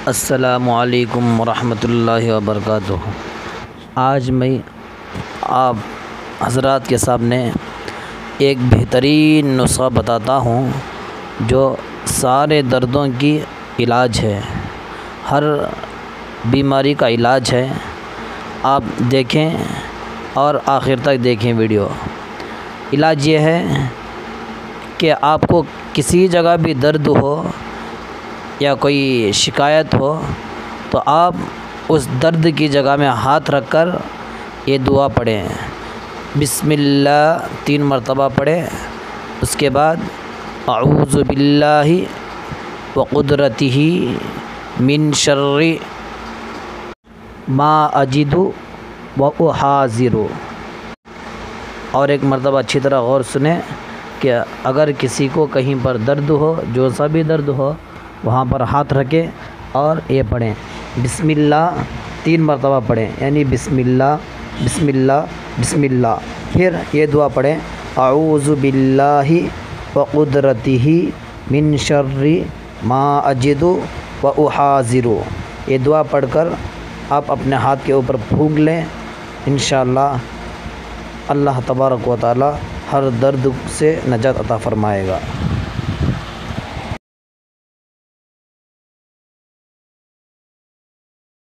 السلام علیکم ورحمۃ اللہ وبرکاتہ۔ آج میں آپ حضرات کے سامنے ایک بہترین نسخہ بتاتا ہوں جو سارے دردوں کی علاج ہے، ہر بیماری کا علاج ہے۔ آپ دیکھیں اور آخر تک دیکھیں ویڈیو۔ علاج یہ ہے کہ آپ کو کسی جگہ بھی درد ہو یا کوئی شکایت ہو تو آپ اس درد کی جگہ میں ہاتھ رکھ کر یہ دعا پڑھیں، بسم اللہ 3 مرتبہ پڑھیں۔ اس کے بعد اعوذ باللہ وقدرتہ من شر ما اجد واحاذر، اور ایک مرتبہ اچھی طرح غور سنیں کہ اگر کسی کو کہیں پر درد ہو، جو سا بھی درد ہو، وہاں پر ہاتھ رکھیں اور یہ پڑھیں، بسم اللہ 3 مرتبہ پڑھیں، یعنی بسم اللہ بسم اللہ بسم اللہ۔ پھر یہ دعا پڑھیں، اعوذ باللہ وقدرتہ من شر ما اجد واحاذر۔ یہ دعا پڑھ کر آپ اپنے ہاتھ کے اوپر پھونک لیں، انشاءاللہ اللہ تبارک و تعالی ہر درد سے نجات عطا فرمائے گا۔